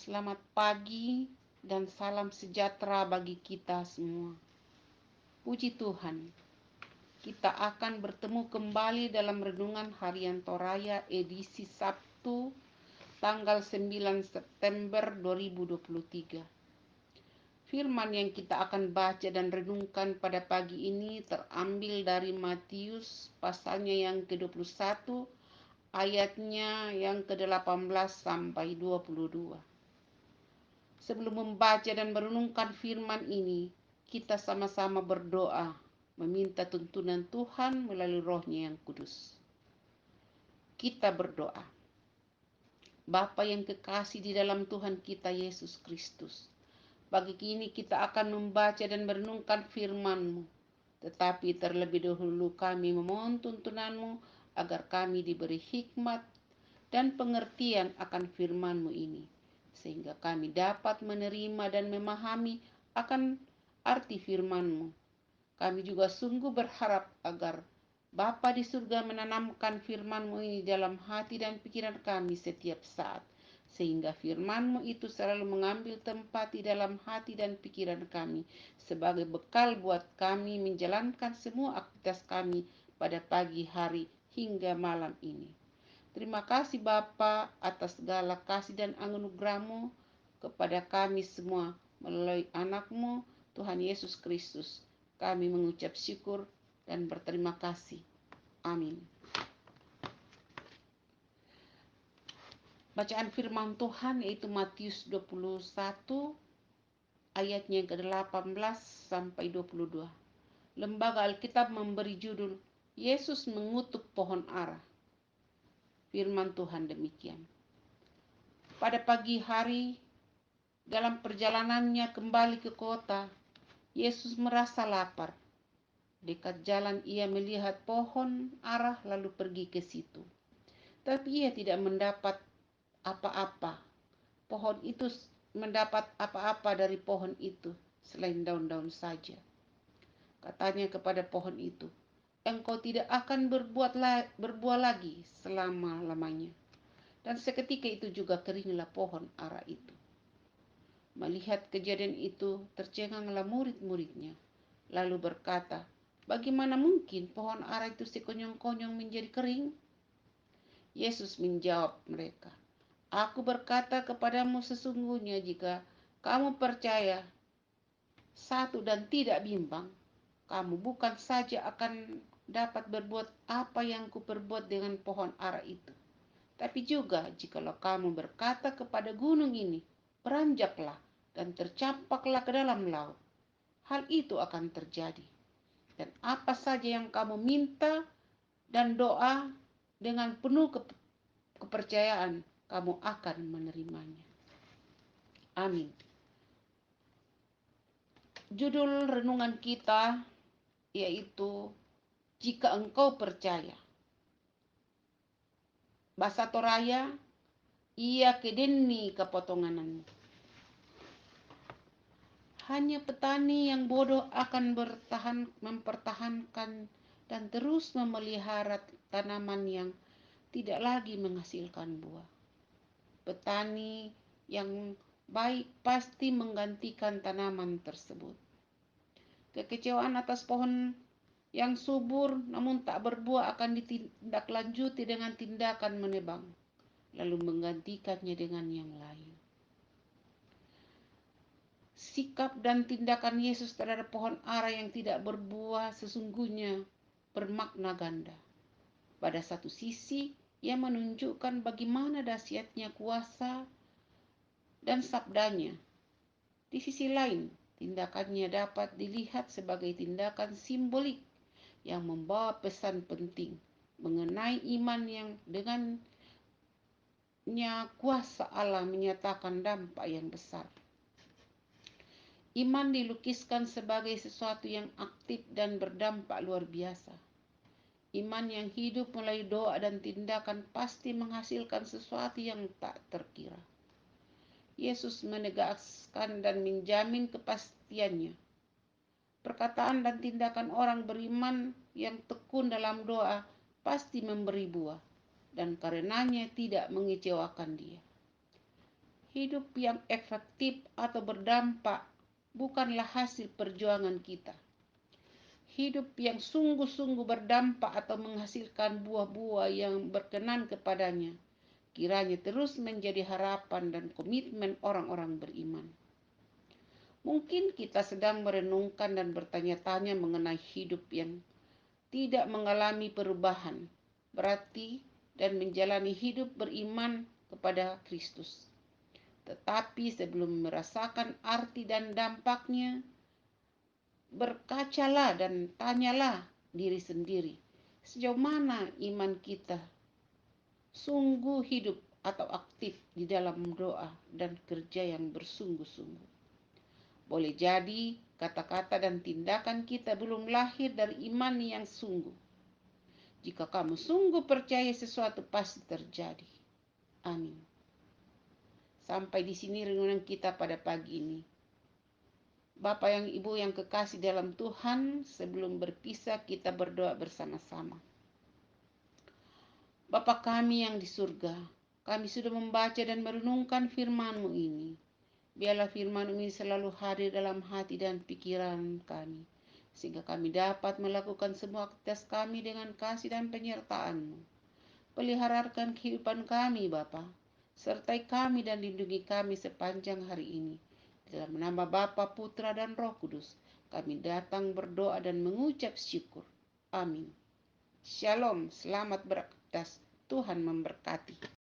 Selamat pagi dan salam sejahtera bagi kita semua. Puji Tuhan, kita akan bertemu kembali dalam Renungan Harian Toraya edisi Sabtu tanggal 9 September 2023. Firman yang kita akan baca dan renungkan pada pagi ini terambil dari Matius pasalnya yang ke-21 ayatnya yang ke-18 sampai 22. Sebelum membaca dan merenungkan firman ini, kita sama-sama berdoa, meminta tuntunan Tuhan melalui Roh-Nya yang kudus. Kita berdoa. Bapa yang kekasih di dalam Tuhan kita Yesus Kristus, pagi ini kita akan membaca dan merenungkan firman-Mu. Tetapi terlebih dahulu kami memohon tuntunan-Mu agar kami diberi hikmat dan pengertian akan firman-Mu ini, sehingga kami dapat menerima dan memahami akan arti firman-Mu. Kami juga sungguh berharap agar Bapa di surga menanamkan firman-Mu ini dalam hati dan pikiran kami setiap saat, sehingga firman-Mu itu selalu mengambil tempat di dalam hati dan pikiran kami sebagai bekal buat kami menjalankan semua aktivitas kami pada pagi hari hingga malam ini. Terima kasih Bapa atas segala kasih dan anugerah-Mu kepada kami semua melalui anak-Mu Tuhan Yesus Kristus. Kami mengucap syukur dan berterima kasih. Amin. Bacaan firman Tuhan yaitu Matius 21 ayatnya ke-18 sampai 22. Lembaga Alkitab memberi judul Yesus mengutuk pohon ara. Firman Tuhan demikian. Pada pagi hari, dalam perjalanannya kembali ke kota, Yesus merasa lapar. Dekat jalan ia melihat pohon ara lalu pergi ke situ. Tapi ia tidak mendapat apa-apa. Pohon itu mendapat apa-apa dari pohon itu selain daun-daun saja. Katanya kepada pohon itu, engkau tidak akan berbuah lagi selama-lamanya. Dan seketika itu juga keringlah pohon ara itu. Melihat kejadian itu, tercenganglah murid-muridnya, lalu berkata, bagaimana mungkin pohon ara itu sekonyong-konyong menjadi kering? Yesus menjawab mereka, aku berkata kepadamu sesungguhnya jika kamu percaya satu dan tidak bimbang, kamu bukan saja akan dapat berbuat apa yang kuperbuat dengan pohon ara itu, tapi juga jikalau kamu berkata kepada gunung ini, beranjaklah dan tercampaklah ke dalam laut, hal itu akan terjadi. Dan apa saja yang kamu minta dan doa dengan penuh kepercayaan, kamu akan menerimanya. Amin. Judul renungan kita yaitu Jika Engkau Percaya. Bahasa Toraya, ia kedeni kepotongananmu. Hanya petani yang bodoh akan mempertahankan dan terus memelihara tanaman yang tidak lagi menghasilkan buah. Petani yang baik pasti menggantikan tanaman tersebut. Kekecewaan atas pohon yang subur namun tak berbuah akan ditindaklanjuti dengan tindakan menebang, lalu menggantikannya dengan yang lain. Sikap dan tindakan Yesus terhadap pohon ara yang tidak berbuah sesungguhnya bermakna ganda. Pada satu sisi, ia menunjukkan bagaimana dahsyatnya kuasa dan sabdanya. Di sisi lain, tindakannya dapat dilihat sebagai tindakan simbolik yang membawa pesan penting mengenai iman yang dengannya kuasa Allah menyatakan dampak yang besar. Iman dilukiskan sebagai sesuatu yang aktif dan berdampak luar biasa. Iman yang hidup melalui doa dan tindakan pasti menghasilkan sesuatu yang tak terkira. Yesus menegaskan dan menjamin kepastiannya. Perkataan dan tindakan orang beriman yang tekun dalam doa pasti memberi buah, dan karenanya tidak mengecewakan dia. Hidup yang efektif atau berdampak bukanlah hasil perjuangan kita. Hidup yang sungguh-sungguh berdampak atau menghasilkan buah-buah yang berkenan kepadanya, kiranya terus menjadi harapan dan komitmen orang-orang beriman. Mungkin kita sedang merenungkan dan bertanya-tanya mengenai hidup yang tidak mengalami perubahan, berarti dan menjalani hidup beriman kepada Kristus. Tetapi sebelum merasakan arti dan dampaknya, berkacalah dan tanyalah diri sendiri, sejauh mana iman kita sungguh hidup atau aktif di dalam doa dan kerja yang bersungguh-sungguh. Boleh jadi kata-kata dan tindakan kita belum lahir dari iman yang sungguh. Jika kamu sungguh percaya sesuatu pasti terjadi. Amin. Sampai di sini renungan kita pada pagi ini. Bapak yang Ibu yang kekasih dalam Tuhan, sebelum berpisah kita berdoa bersama-sama. Bapa kami yang di surga, kami sudah membaca dan merenungkan firman-Mu ini. Biarlah firman ini selalu hadir dalam hati dan pikiran kami, sehingga kami dapat melakukan semua aktivitas kami dengan kasih dan penyertaan-Mu. Peliharakan kehidupan kami, Bapa. Sertai kami dan lindungi kami sepanjang hari ini. Dalam nama Bapa, Putra, dan Roh Kudus, kami datang berdoa dan mengucap syukur. Amin. Shalom, selamat beraktivitas. Tuhan memberkati.